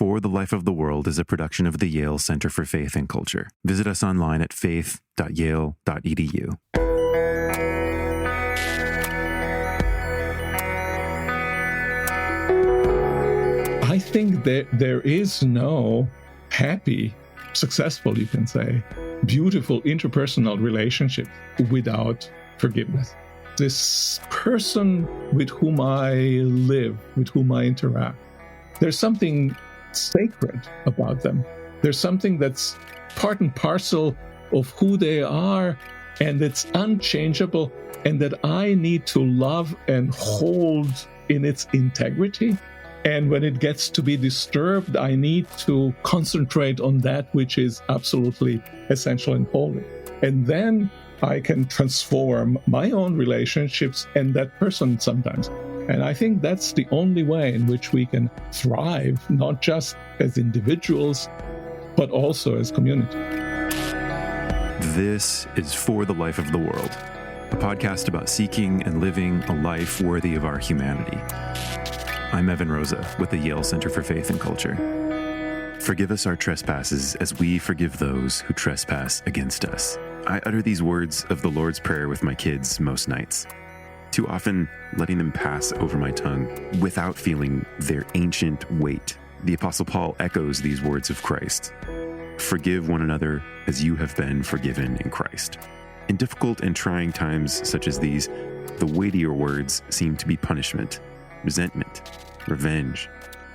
For the Life of the World is a production of the Yale Center for Faith and Culture. Visit us online at faith.yale.edu. I think that there is no happy, successful, you can say, beautiful interpersonal relationship without forgiveness. This person with whom I live, with whom I interact, there's something sacred about them. There's something that's part and parcel of who they are, and it's unchangeable, and that I need to love and hold in its integrity. And when it gets to be disturbed, I need to concentrate on that which is absolutely essential and holy. And then I can transform my own relationships and that person sometimes. And I think that's the only way in which we can thrive, not just as individuals, but also as community. This is For the Life of the World, a podcast about seeking and living a life worthy of our humanity. I'm Rosa with the Yale Center for Faith and Culture. Forgive us our trespasses as we forgive those who trespass against us. I utter these words of the Lord's Prayer with my kids most nights, too often letting them pass over my tongue without feeling their ancient weight. The Apostle Paul echoes these words of Christ. Forgive one another as you have been forgiven in Christ. In difficult and trying times such as these, the weightier words seem to be punishment, resentment, revenge,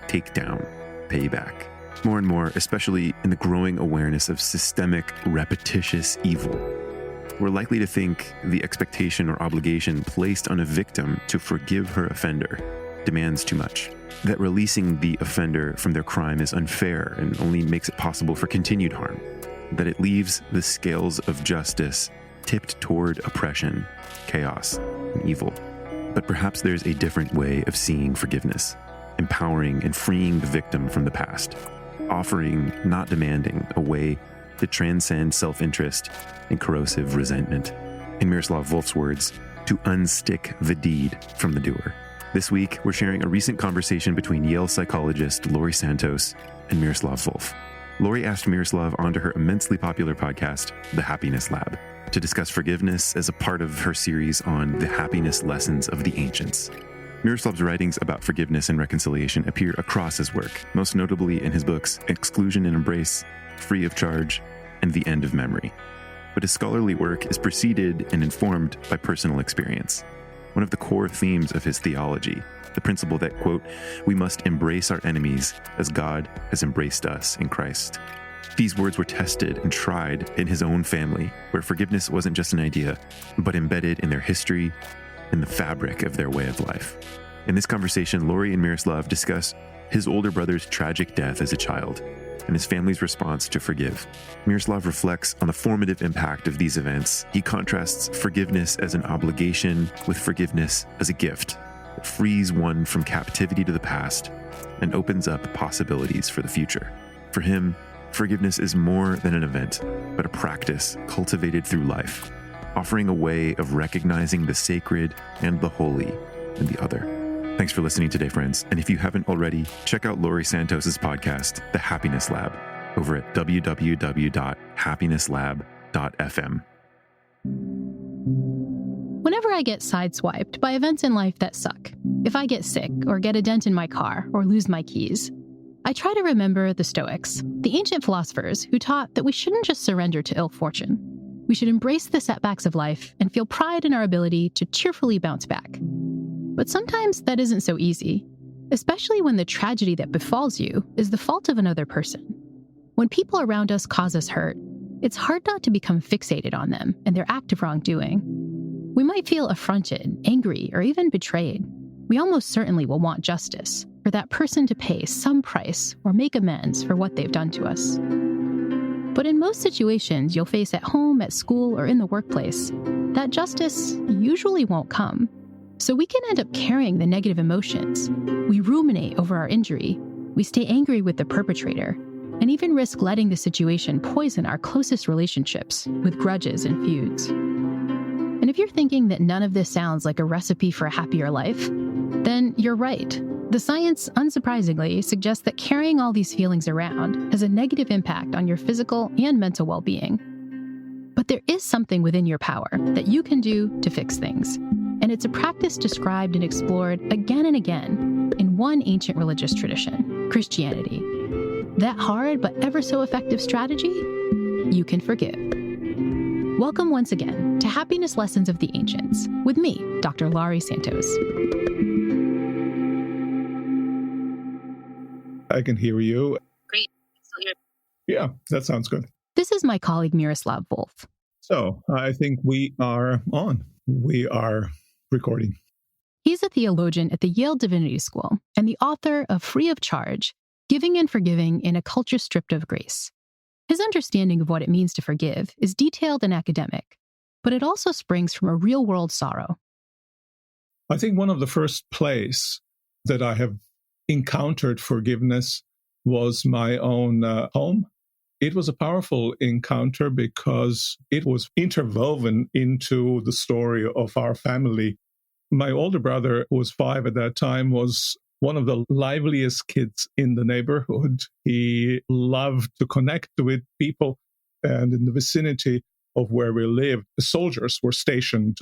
takedown, payback. More and more, especially in the growing awareness of systemic, repetitious evil, we're likely to think the expectation or obligation placed on a victim to forgive her offender demands too much, that releasing the offender from their crime is unfair and only makes it possible for continued harm, that it leaves the scales of justice tipped toward oppression, chaos, and evil. But perhaps there's a different way of seeing forgiveness, empowering and freeing the victim from the past, offering, not demanding, a way to transcend self-interest and corrosive resentment. In Miroslav Volf's words, to unstick the deed from the doer. This week, we're sharing a recent conversation between Yale psychologist Laurie Santos and Miroslav Volf. Laurie asked Miroslav onto her immensely popular podcast, The Happiness Lab, to discuss forgiveness as a part of her series on the happiness lessons of the ancients. Miroslav's writings about forgiveness and reconciliation appear across his work, most notably in his books Exclusion and Embrace, Free of Charge, and The End of Memory. But his scholarly work is preceded and informed by personal experience. One of the core themes of his theology, the principle that, quote, we must embrace our enemies as God has embraced us in Christ. These words were tested and tried in his own family, where forgiveness wasn't just an idea, but embedded in their history and the fabric of their way of life. In this conversation, Laurie and Miroslav discuss his older brother's tragic death as a child and his family's response to forgive. Miroslav reflects on the formative impact of these events. He contrasts forgiveness as an obligation with forgiveness as a gift that frees one from captivity to the past and opens up possibilities for the future. For him, forgiveness is more than an event, but a practice cultivated through life, offering a way of recognizing the sacred and the holy in the other. Thanks for listening today, friends. And if you haven't already, check out Laurie Santos' podcast, The Happiness Lab, over at www.happinesslab.fm. Whenever I get sideswiped by events in life that suck, if I get sick or get a dent in my car or lose my keys, I try to remember the Stoics, the ancient philosophers who taught that we shouldn't just surrender to ill fortune. We should embrace the setbacks of life and feel pride in our ability to cheerfully bounce back. But sometimes that isn't so easy, especially when the tragedy that befalls you is the fault of another person. When people around us cause us hurt, it's hard not to become fixated on them and their act of wrongdoing. We might feel affronted, angry, or even betrayed. We almost certainly will want justice, for that person to pay some price or make amends for what they've done to us. But in most situations you'll face at home, at school, or in the workplace, that justice usually won't come. So we can end up carrying the negative emotions. We ruminate over our injury. We stay angry with the perpetrator, and even risk letting the situation poison our closest relationships with grudges and feuds. And if you're thinking that none of this sounds like a recipe for a happier life, then you're right. The science, unsurprisingly, suggests that carrying all these feelings around has a negative impact on your physical and mental well-being. But there is something within your power that you can do to fix things. And it's a practice described and explored again and again in one ancient religious tradition, Christianity. That hard but ever so effective strategy? You can forgive. Welcome once again to Happiness Lessons of the Ancients with me, Dr. Laurie Santos. I can hear you. Great. Still here. Yeah, that sounds good. This is my colleague Miroslav Volf. So I think we are on. We are recording. He's a theologian at the Yale Divinity School and the author of Free of Charge, Giving and Forgiving in a Culture Stripped of Grace. His understanding of what it means to forgive is detailed and academic, but it also springs from a real-world sorrow. I think one of the first places that I have encountered forgiveness was my own home. It was a powerful encounter because it was interwoven into the story of our family. My older brother, who was 5 at that time, was one of the liveliest kids in the neighborhood. He loved to connect with people, and in the vicinity of where we lived, the soldiers were stationed,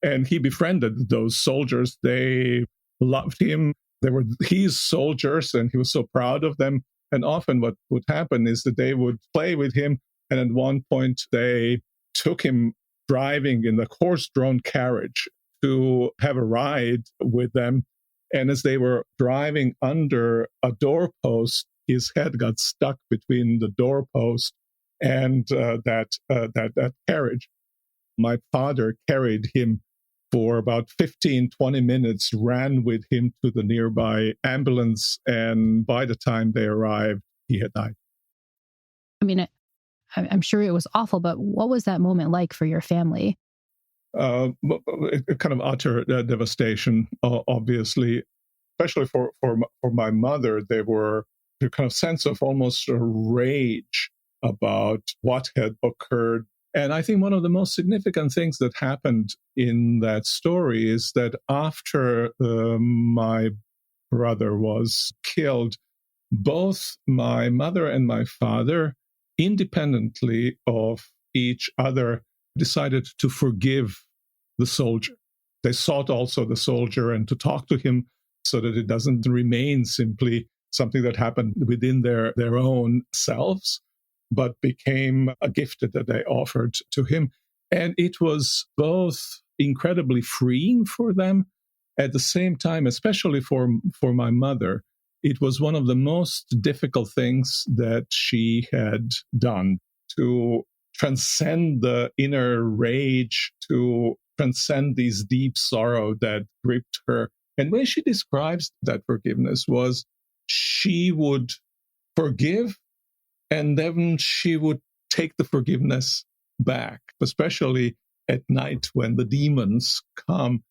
and he befriended those soldiers. They loved him. They were his soldiers, and he was so proud of them. And often what would happen is that they would play with him, and at one point they took him driving in the horse-drawn carriage to have a ride with them. And as they were driving under a doorpost, his head got stuck between the doorpost and that carriage. My father carried him for about 15, 20 minutes, ran with him to the nearby ambulance, and by the time they arrived, he had died. I mean, I'm sure it was awful, but what was that moment like for your family? Kind of utter devastation, obviously, especially for my mother. There were a kind of sense of almost a rage about what had occurred. And I think one of the most significant things that happened in that story is that after my brother was killed, both my mother and my father, independently of each other, decided to forgive the soldier. They sought also the soldier and to talk to him so that it doesn't remain simply something that happened within their own selves, but became a gift that they offered to him. And it was both incredibly freeing for them. At the same time, especially for my mother, it was one of the most difficult things that she had done, to transcend the inner rage, to transcend this deep sorrow that gripped her. And the way she describes that forgiveness was she would forgive, and then she would take the forgiveness back, especially at night when the demons come.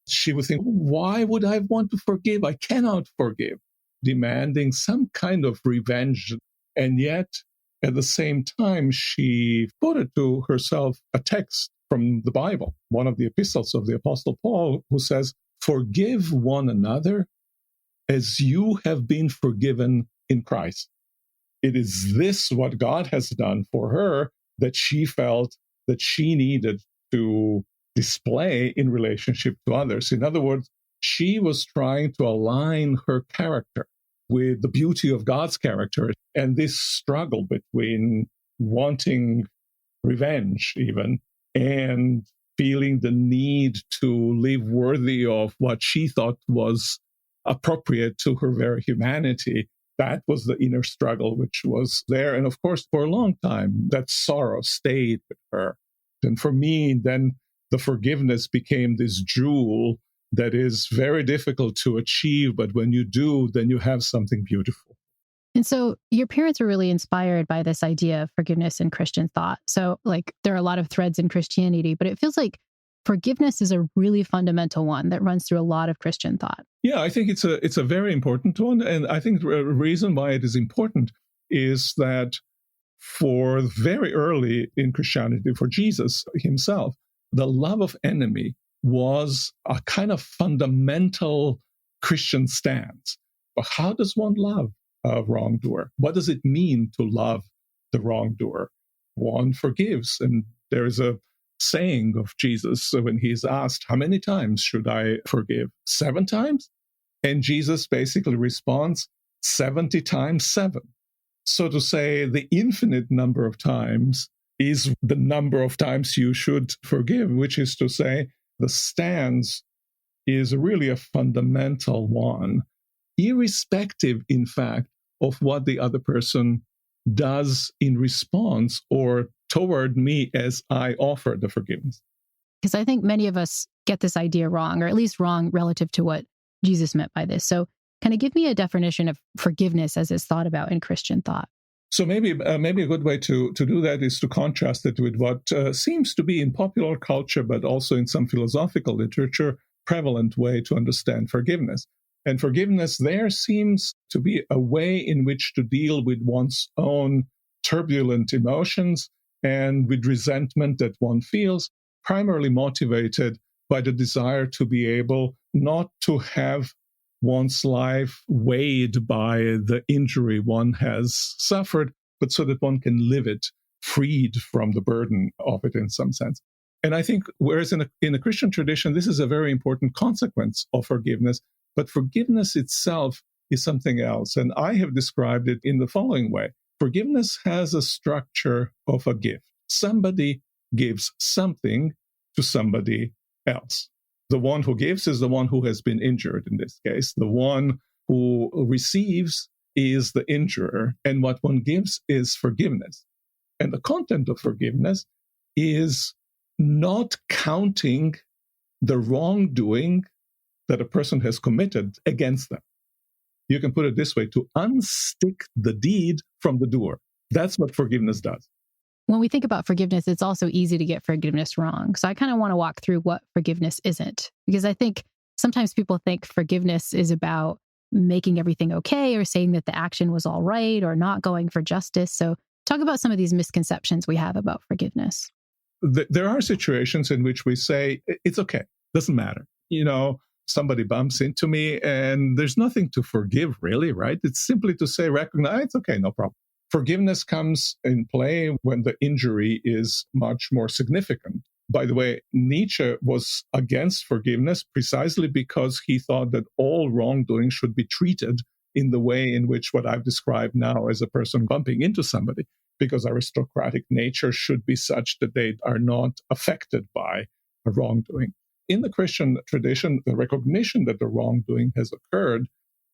She would think, why would I want to forgive? I cannot forgive, demanding some kind of revenge. And yet, at the same time, she quoted to herself a text from the Bible, one of the epistles of the Apostle Paul, who says, "Forgive one another as you have been forgiven in Christ." It is this what God has done for her that she felt that she needed to display in relationship to others. In other words, she was trying to align her character with the beauty of God's character. And this struggle between wanting revenge even and feeling the need to live worthy of what she thought was appropriate to her very humanity, that was the inner struggle which was there. And of course, for a long time, that sorrow stayed with her. And for me, then the forgiveness became this jewel that is very difficult to achieve. But when you do, then you have something beautiful. And so your parents were really inspired by this idea of forgiveness in Christian thought. So there are a lot of threads in Christianity, but it feels like forgiveness is a really fundamental one that runs through a lot of Christian thought. Yeah, I think it's a very important one. And I think the reason why it is important is that for very early in Christianity, for Jesus himself, the love of enemy was a kind of fundamental Christian stance. But how does one love a wrongdoer? What does it mean to love the wrongdoer? One forgives. And there's a saying of Jesus when he's asked, how many times should I forgive? 7 times? And Jesus basically responds, 70 times 7. So to say the infinite number of times is the number of times you should forgive, which is to say the stance is really a fundamental one, irrespective, in fact, of what the other person does in response or toward me as I offer the forgiveness. Because I think many of us get this idea wrong, or at least wrong relative to what Jesus meant by this. So kind of give me a definition of forgiveness as it's thought about in Christian thought. So maybe a good way to do that is to contrast it with what seems to be in popular culture, but also in some philosophical literature, prevalent way to understand forgiveness. And forgiveness there seems to be a way in which to deal with one's own turbulent emotions and with resentment that one feels, primarily motivated by the desire to be able not to have one's life weighed by the injury one has suffered, but so that one can live it freed from the burden of it in some sense. And I think, whereas in the Christian tradition, this is a very important consequence of forgiveness, but forgiveness itself is something else. And I have described it in the following way. Forgiveness has a structure of a gift. Somebody gives something to somebody else. The one who gives is the one who has been injured in this case. The one who receives is the injurer. And what one gives is forgiveness. And the content of forgiveness is not counting the wrongdoing that a person has committed against them. You can put it this way, to unstick the deed from the doer. That's what forgiveness does. When we think about forgiveness, it's also easy to get forgiveness wrong. So I kind of want to walk through what forgiveness isn't, because I think sometimes people think forgiveness is about making everything okay or saying that the action was all right or not going for justice. So talk about some of these misconceptions we have about forgiveness. There are situations in which we say, it's okay, doesn't matter. Somebody bumps into me and there's nothing to forgive really, right? It's simply to say, recognize, it's okay, no problem. Forgiveness comes in play when the injury is much more significant. By the way, Nietzsche was against forgiveness precisely because he thought that all wrongdoing should be treated in the way in which what I've described now as a person bumping into somebody, because aristocratic nature should be such that they are not affected by a wrongdoing. In the Christian tradition, the recognition that the wrongdoing has occurred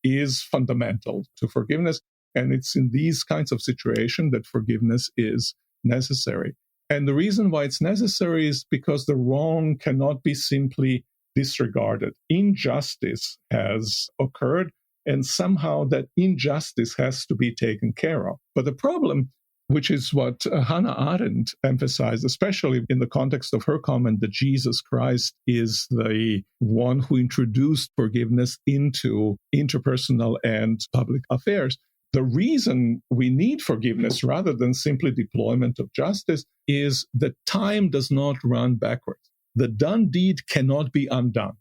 is fundamental to forgiveness. And it's in these kinds of situations that forgiveness is necessary. And the reason why it's necessary is because the wrong cannot be simply disregarded. Injustice has occurred, and somehow that injustice has to be taken care of. But the problem, which is what Hannah Arendt emphasized, especially in the context of her comment that Jesus Christ is the one who introduced forgiveness into interpersonal and public affairs. The reason we need forgiveness rather than simply deployment of justice is that time does not run backwards. The done deed cannot be undone.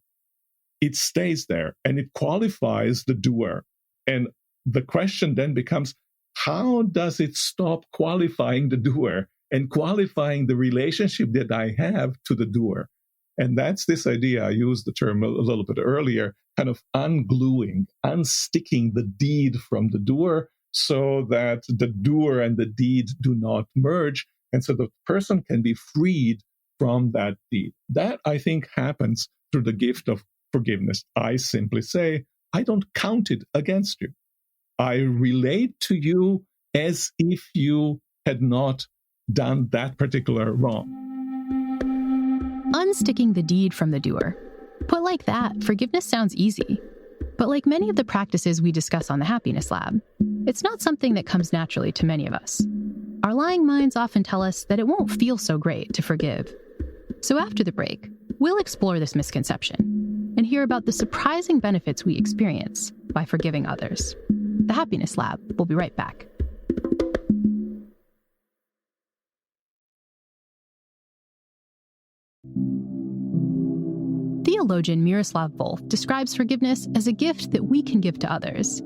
It stays there and it qualifies the doer. And the question then becomes, how does it stop qualifying the doer and qualifying the relationship that I have to the doer? And that's this idea, I used the term a little bit earlier, kind of ungluing, unsticking the deed from the doer so that the doer and the deed do not merge. And so the person can be freed from that deed. That, I think, happens through the gift of forgiveness. I simply say, I don't count it against you. I relate to you as if you had not done that particular wrong. Unsticking the deed from the doer. Put like that, forgiveness sounds easy. But like many of the practices we discuss on the Happiness Lab, it's not something that comes naturally to many of us. Our lying minds often tell us that it won't feel so great to forgive. So after the break, we'll explore this misconception and hear about the surprising benefits we experience by forgiving others. The Happiness Lab will be right back. Theologian Miroslav Volf describes forgiveness as a gift that we can give to others.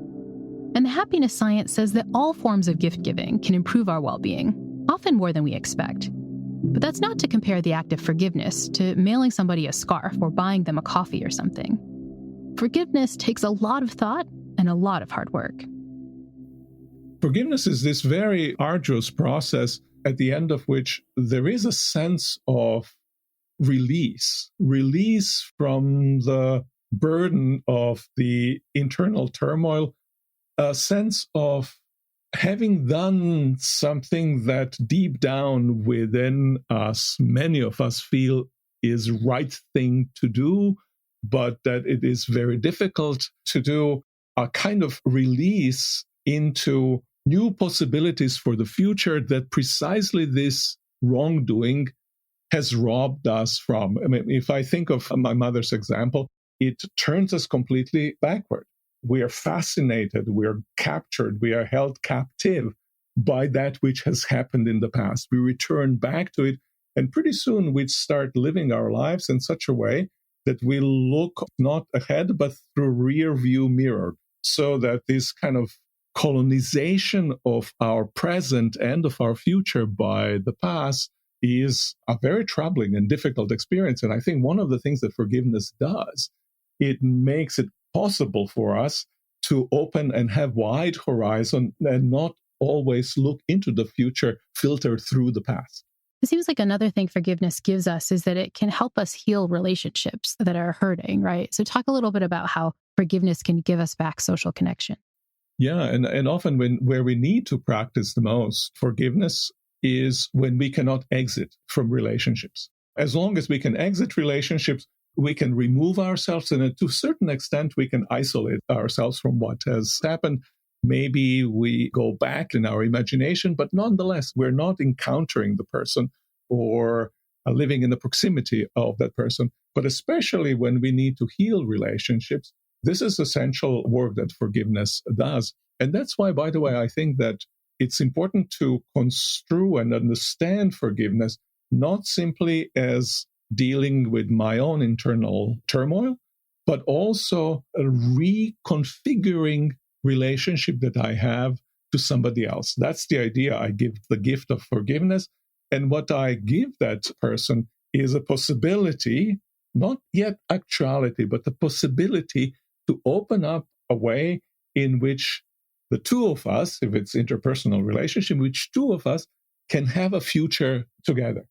And the happiness science says that all forms of gift giving can improve our well-being, often more than we expect. But that's not to compare the act of forgiveness to mailing somebody a scarf or buying them a coffee or something. Forgiveness takes a lot of thought and a lot of hard work. Forgiveness is this very arduous process at the end of which there is a sense of release from the burden of the internal turmoil, a sense of having done something that deep down within us, many of us feel is right thing to do, but that it is very difficult to do, a kind of release into new possibilities for the future that precisely this wrongdoing has robbed us from. I mean, if I think of my mother's example, it turns us completely backward. We are fascinated, we are captured, we are held captive by that which has happened in the past. We return back to it, and pretty soon we start living our lives in such a way that we look not ahead, but through rear view mirror, so that this kind of colonization of our present and of our future by the past is a very troubling and difficult experience. And I think one of the things that forgiveness does, it makes it possible for us to open and have wide horizon and not always look into the future filtered through the past. It seems like another thing forgiveness gives us is that it can help us heal relationships that are hurting, right? So talk a little bit about how forgiveness can give us back social connection. Yeah, and often where we need to practice the most forgiveness is when we cannot exit from relationships. As long as we can exit relationships, we can remove ourselves, and to a certain extent, we can isolate ourselves from what has happened. Maybe we go back in our imagination, but nonetheless, we're not encountering the person or living in the proximity of that person. But especially when we need to heal relationships, this is essential work that forgiveness does. And that's why, by the way, I think that it's important to construe and understand forgiveness not simply as dealing with my own internal turmoil, but also reconfiguring relationship that I have to somebody else. That's the idea. I give the gift of forgiveness. And what I give that person is a possibility, not yet actuality, but the possibility to open up a way in which the two of us, if it's interpersonal relationship, which two of us can have a future together.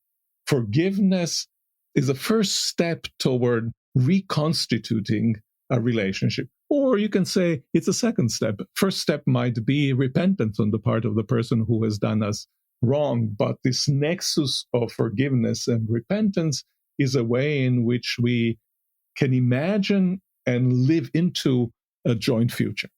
Forgiveness is a first step toward reconstituting a relationship. Or you can say it's a second step. First step might be repentance on the part of the person who has done us wrong. But this nexus of forgiveness and repentance is a way in which we can imagine and live into a joint future.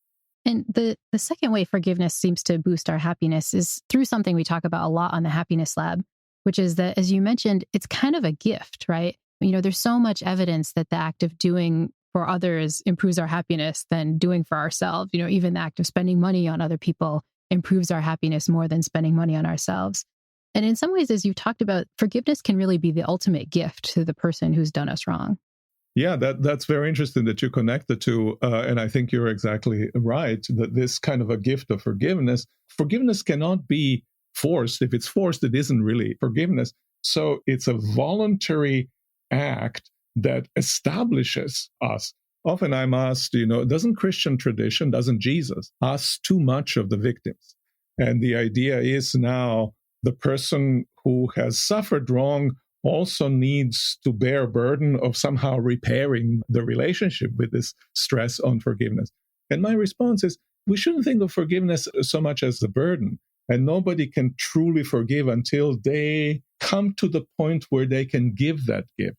And the second way forgiveness seems to boost our happiness is through something we talk about a lot on the Happiness Lab, which is that, as you mentioned, it's kind of a gift, right? You know, there's so much evidence that the act of doing for others improves our happiness than doing for ourselves. You know, even the act of spending money on other people improves our happiness more than spending money on ourselves. And in some ways, as you've talked about, forgiveness can really be the ultimate gift to the person who's done us wrong. Yeah, that's very interesting that you connect the two. And I think you're exactly right, that this kind of a gift of forgiveness cannot be forced. If it's forced, it isn't really forgiveness. So it's a voluntary act that establishes us. Often I'm asked, doesn't Christian tradition, doesn't Jesus ask too much of the victims? And the idea is now the person who has suffered wrong also needs to bear a burden of somehow repairing the relationship with this stress on forgiveness. And my response is, we shouldn't think of forgiveness so much as the burden. And nobody can truly forgive until they come to the point where they can give that gift.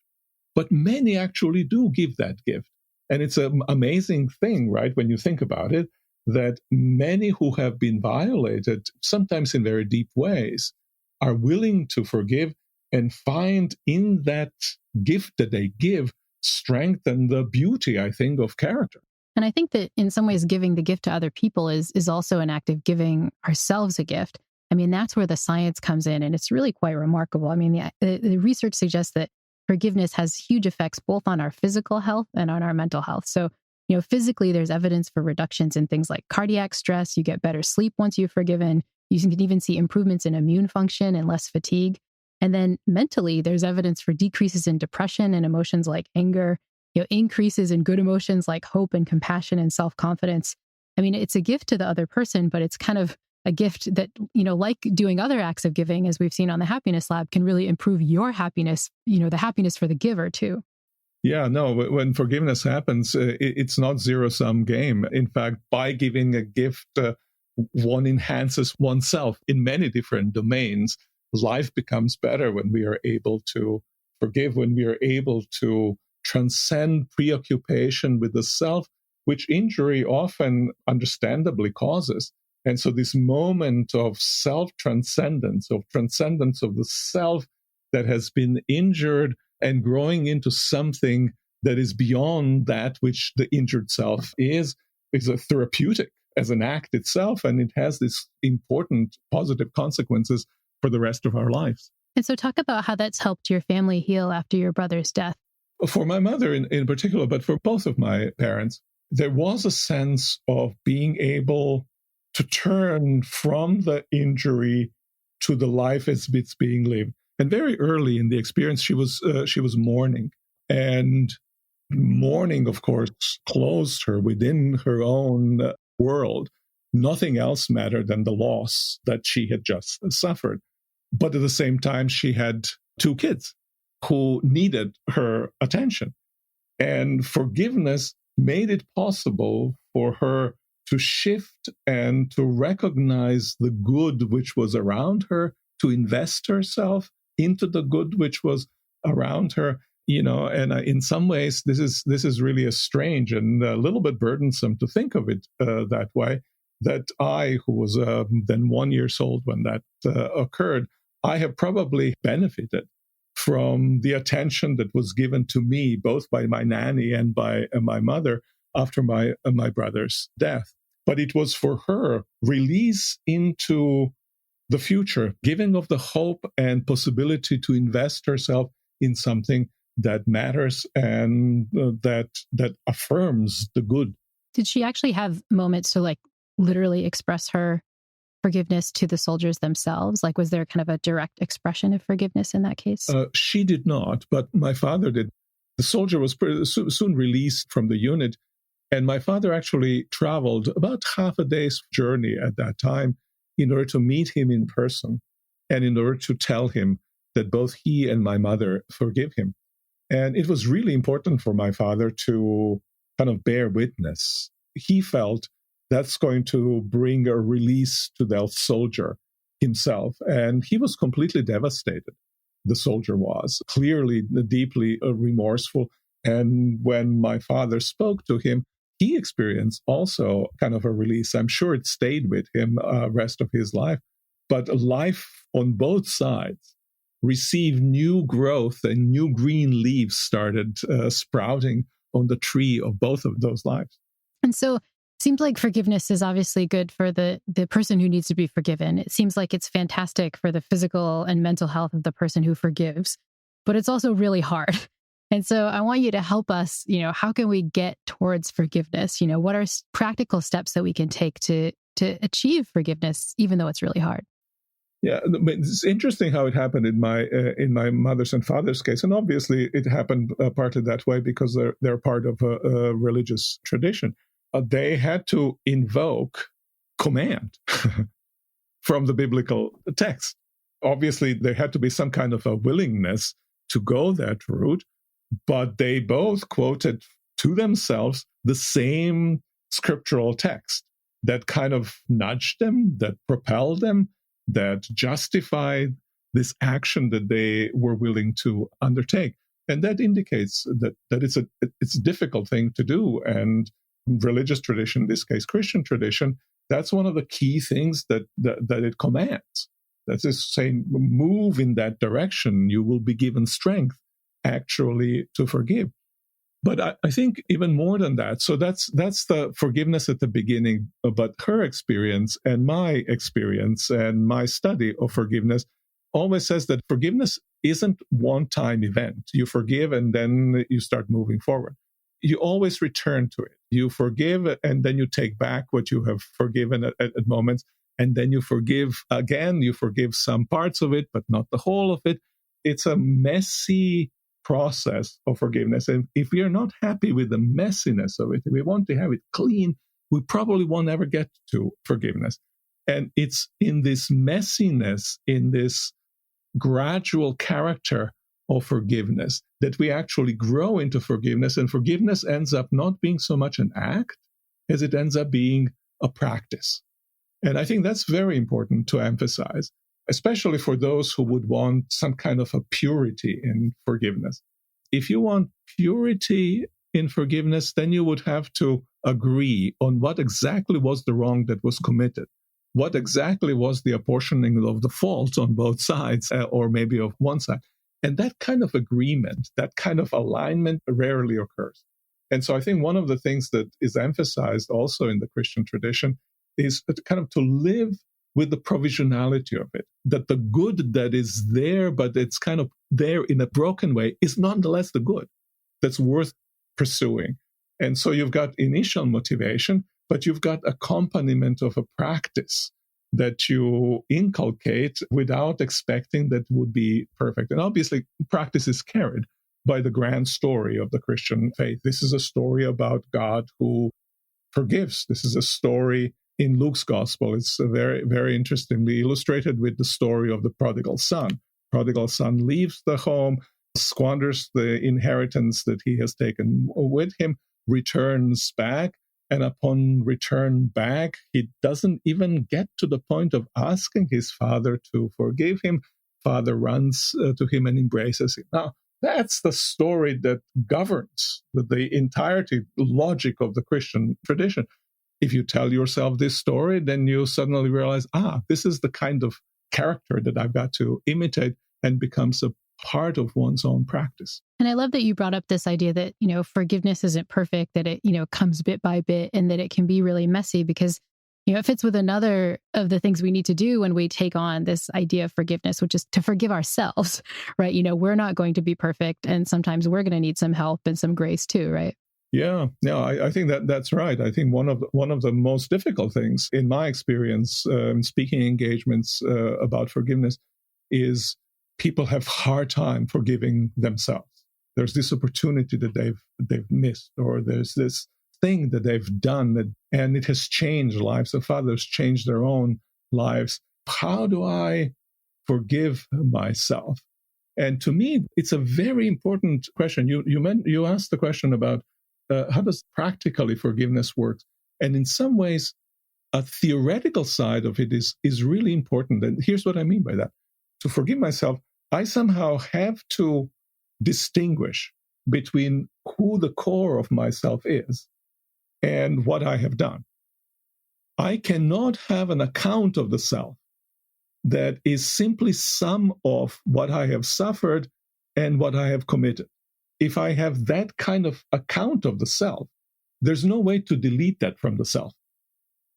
But many actually do give that gift. And it's an amazing thing, right, when you think about it, that many who have been violated, sometimes in very deep ways, are willing to forgive and find in that gift that they give strength and the beauty, I think, of character. And I think that in some ways, giving the gift to other people is also an act of giving ourselves a gift. I mean, that's where the science comes in, and it's really quite remarkable. I mean, the research suggests that forgiveness has huge effects both on our physical health and on our mental health. So Physically, there's evidence for reductions in things like cardiac stress. You get better sleep once you've forgiven. You can even see improvements in immune function and less fatigue. And then mentally, there's evidence for decreases in depression and emotions like anger, increases in good emotions like hope and compassion and self-confidence. I mean, it's a gift to the other person, but it's kind of a gift that, like doing other acts of giving, as we've seen on the Happiness Lab, can really improve your happiness, the happiness for the giver too. Yeah, no, when forgiveness happens, it's not zero-sum game. In fact, by giving a gift, one enhances oneself in many different domains. Life becomes better when we are able to forgive, when we are able to transcend preoccupation with the self, which injury often understandably causes. And so this moment of self-transcendence, of transcendence of the self that has been injured and growing into something that is beyond that which the injured self is a therapeutic as an act itself. And it has this important positive consequences for the rest of our lives. And so talk about how that's helped your family heal after your brother's death. For my mother in particular, but for both of my parents, there was a sense of being able to turn from the injury to the life as it's being lived. And very early in the experience, she was mourning. And mourning, of course, closed her within her own world. Nothing else mattered than the loss that she had just suffered. But at the same time, she had 2 kids who needed her attention. And forgiveness made it possible for her to shift and to recognize the good which was around her, to invest herself into the good which was around her. And in some ways, this is really a strange and a little bit burdensome to think of it that way. That I, who was then 1 year old when that occurred, I have probably benefited from the attention that was given to me, both by my nanny and by my mother after my brother's death. But it was for her release into the future, giving of the hope and possibility to invest herself in something that matters and that affirms the good. Did she actually have moments to literally express her forgiveness to the soldiers themselves? Was there kind of a direct expression of forgiveness in that case? She did not, but my father did. The soldier was soon released from the unit, and my father actually traveled about half a day's journey at that time in order to meet him in person and in order to tell him that both he and my mother forgive him. And it was really important for my father to kind of bear witness. He felt that's going to bring a release to the soldier himself. And he was completely devastated. The soldier was clearly deeply remorseful. And when my father spoke to him, he experienced also kind of a release. I'm sure it stayed with him rest of his life. But life on both sides received new growth, and new green leaves started sprouting on the tree of both of those lives. And so it seems like forgiveness is obviously good for the person who needs to be forgiven. It seems like it's fantastic for the physical and mental health of the person who forgives, but it's also really hard. And so I want you to help us, how can we get towards forgiveness? What are practical steps that we can take to achieve forgiveness, even though it's really hard? Yeah, but it's interesting how it happened in my mother's and father's case. And obviously it happened partly that way because they're part of a religious tradition. They had to invoke command from the biblical text. Obviously, there had to be some kind of a willingness to go that route, but they both quoted to themselves the same scriptural text that kind of nudged them, that propelled them, that justified this action that they were willing to undertake. And that indicates that it's a difficult thing to do. And religious tradition, in this case, Christian tradition, that's one of the key things that it commands. That is saying, move in that direction. You will be given strength actually to forgive. But I think even more than that. So that's the forgiveness at the beginning. But her experience and my experience and my study of forgiveness always says that forgiveness isn't one-time event. You forgive and then you start moving forward. You always return to it. You forgive, and then you take back what you have forgiven at moments, and then you forgive again. You forgive some parts of it, but not the whole of it. It's a messy process of forgiveness. And if we are not happy with the messiness of it, if we want to have it clean, we probably won't ever get to forgiveness. And it's in this messiness, in this gradual character of forgiveness, that we actually grow into forgiveness. And forgiveness ends up not being so much an act as it ends up being a practice. And I think that's very important to emphasize, especially for those who would want some kind of a purity in forgiveness. If you want purity in forgiveness, then you would have to agree on what exactly was the wrong that was committed. What exactly was the apportioning of the fault on both sides, or maybe of one side. And that kind of agreement, that kind of alignment rarely occurs. And so I think one of the things that is emphasized also in the Christian tradition is kind of to live with the provisionality of it, that the good that is there, but it's kind of there in a broken way, is nonetheless the good that's worth pursuing. And so you've got initial motivation, but you've got accompaniment of a practice that you inculcate without expecting that would be perfect. And obviously, practice is carried by the grand story of the Christian faith. This is a story about God who forgives. This is a story in Luke's gospel. It's very, very interestingly illustrated with the story of the prodigal son. Prodigal son leaves the home, squanders the inheritance that he has taken with him, returns back. And upon return back, he doesn't even get to the point of asking his father to forgive him. Father runs to him and embraces him. Now, that's the story that governs the entirety, logic of the Christian tradition. If you tell yourself this story, then you suddenly realize, this is the kind of character that I've got to imitate, and becomes a part of one's own practice. And I love that you brought up this idea that, forgiveness isn't perfect, that it, comes bit by bit, and that it can be really messy, because, it fits with another of the things we need to do when we take on this idea of forgiveness, which is to forgive ourselves, right? We're not going to be perfect, and sometimes we're going to need some help and some grace too, right? Yeah, I think that's right. I think one of the most difficult things in my experience, speaking engagements about forgiveness, is people have hard time forgiving themselves. There's this opportunity that they've missed, or there's this thing that they've done and it has changed the lives of others, changed their own lives. How do I forgive myself? And to me, it's a very important question. You asked the question about how does practically forgiveness work? And in some ways, a theoretical side of it is really important. And here's what I mean by that. To forgive myself, I somehow have to distinguish between who the core of myself is and what I have done. I cannot have an account of the self that is simply sum of what I have suffered and what I have committed. If I have that kind of account of the self, there's no way to delete that from the self,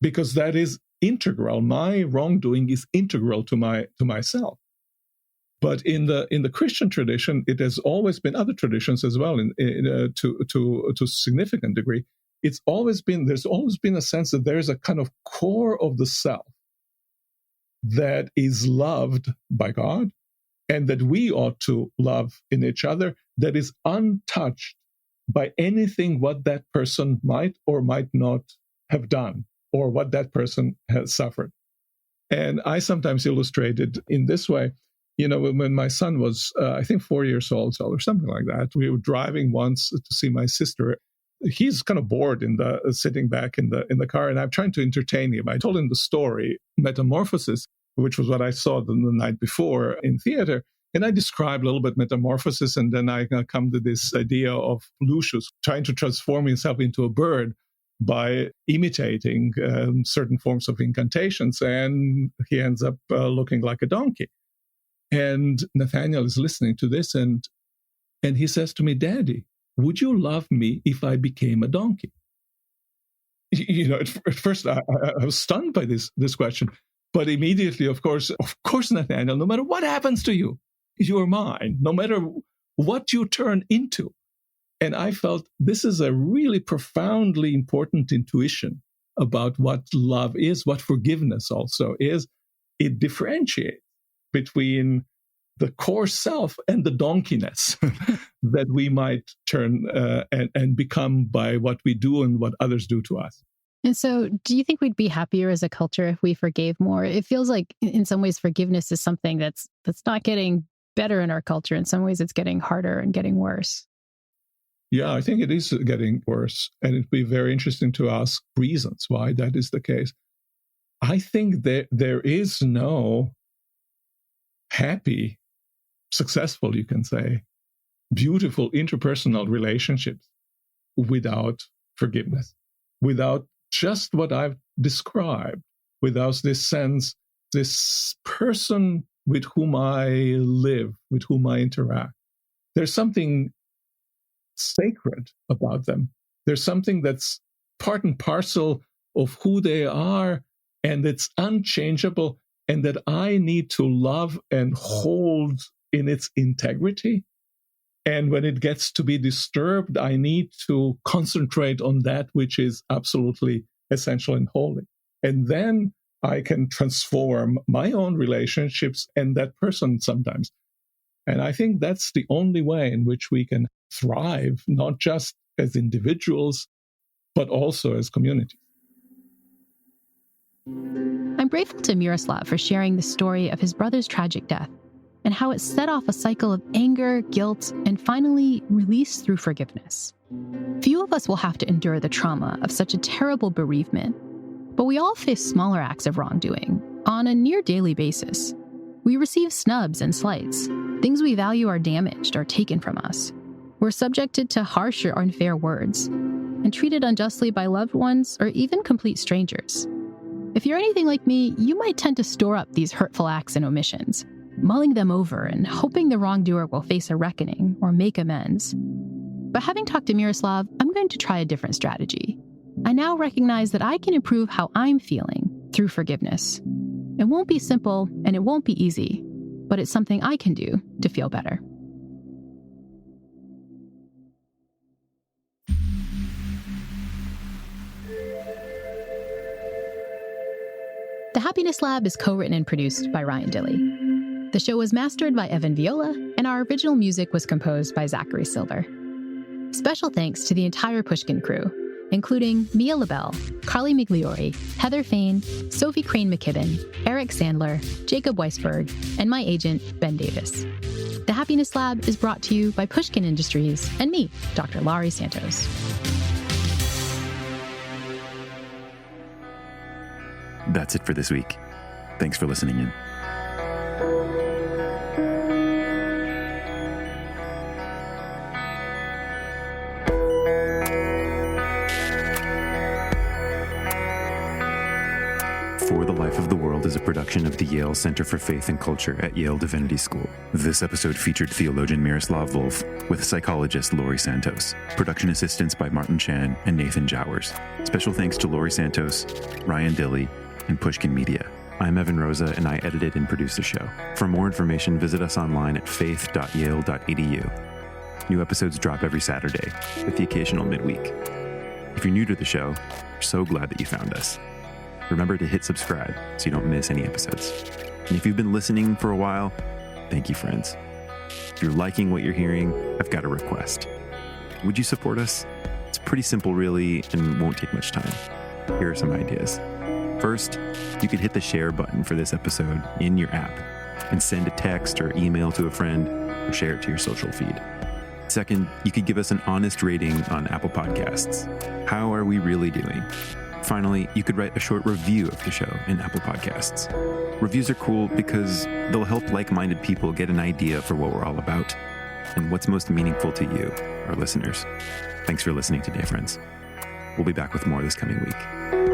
because that is integral. My wrongdoing is integral to myself. But in the Christian tradition, it has always been, other traditions as well, to a significant degree. There's always been a sense that there's a kind of core of the self that is loved by God, and that we ought to love in each other, that is untouched by anything what that person might or might not have done, or what that person has suffered. And I sometimes illustrate it in this way. When my son was, I think, 4 years old or something like that, we were driving once to see my sister. He's kind of bored sitting back in the car, and I'm trying to entertain him. I told him the story, Metamorphosis, which was what I saw the night before in theater. And I described a little bit Metamorphosis, and then I come to this idea of Lucius trying to transform himself into a bird by imitating certain forms of incantations, and he ends up looking like a donkey. And Nathaniel is listening to this, and he says to me, "Daddy, would you love me if I became a donkey?" At first I was stunned by this question, but immediately, of course, Nathaniel, no matter what happens to you, you're mine. No matter what you turn into, And I felt this is a really profoundly important intuition about what love is, what forgiveness also is. It differentiates between the core self and the donkeyness that we might turn and become by what we do and what others do to us. And so do you think we'd be happier as a culture if we forgave more? It feels like in some ways forgiveness is something that's not getting better in our culture. In some ways it's getting harder and getting worse. Yeah, I think it is getting worse. And it'd be very interesting to ask reasons why that is the case. I think that there is no happy, successful, you can say, beautiful interpersonal relationships without forgiveness, without just what I've described, without this sense, this person with whom I live, with whom I interact. There's something sacred about them. There's something that's part and parcel of who they are, and it's unchangeable, and that I need to love and hold in its integrity. And when it gets to be disturbed, I need to concentrate on that which is absolutely essential and holy. And then I can transform my own relationships and that person sometimes. And I think that's the only way in which we can thrive, not just as individuals, but also as communities. I'm grateful to Miroslav for sharing the story of his brother's tragic death and how it set off a cycle of anger, guilt, and finally release through forgiveness. Few of us will have to endure the trauma of such a terrible bereavement, but we all face smaller acts of wrongdoing on a near daily basis. We receive snubs and slights. Things we value are damaged or taken from us. We're subjected to harsh or unfair words and treated unjustly by loved ones or even complete strangers. If you're anything like me, you might tend to store up these hurtful acts and omissions, mulling them over and hoping the wrongdoer will face a reckoning or make amends. But having talked to Miroslav, I'm going to try a different strategy. I now recognize that I can improve how I'm feeling through forgiveness. It won't be simple and it won't be easy, but it's something I can do to feel better. The Happiness Lab is co-written and produced by Ryan Dilley. The show was mastered by Evan Viola, and our original music was composed by Zachary Silver. Special thanks to the entire Pushkin crew, including Mia LaBelle, Carly Migliori, Heather Fain, Sophie Crane McKibben, Eric Sandler, Jacob Weisberg, and my agent, Ben Davis. The Happiness Lab is brought to you by Pushkin Industries and me, Dr. Laurie Santos. That's it for this week. Thanks for listening in. For the Life of the World is a production of the Yale Center for Faith and Culture at Yale Divinity School. This episode featured theologian Miroslav Volf with psychologist Laurie Santos. Production assistance by Martin Chan and Nathan Jowers. Special thanks to Laurie Santos, Ryan Dilley, and Pushkin Media. I'm Evan Rosa, and I edited and produced the show. For more information, visit us online at faith.yale.edu. New episodes drop every Saturday, with the occasional midweek. If you're new to the show, we're so glad that you found us. Remember to hit subscribe so you don't miss any episodes. And if you've been listening for a while, thank you, friends. If you're liking what you're hearing, I've got a request. Would you support us? It's pretty simple, really, and won't take much time. Here are some ideas. First, you could hit the share button for this episode in your app and send a text or email to a friend or share it to your social feed. Second, you could give us an honest rating on Apple Podcasts. How are we really doing? Finally, you could write a short review of the show in Apple Podcasts. Reviews are cool because they'll help like-minded people get an idea for what we're all about and what's most meaningful to you, our listeners. Thanks for listening today, friends. We'll be back with more this coming week.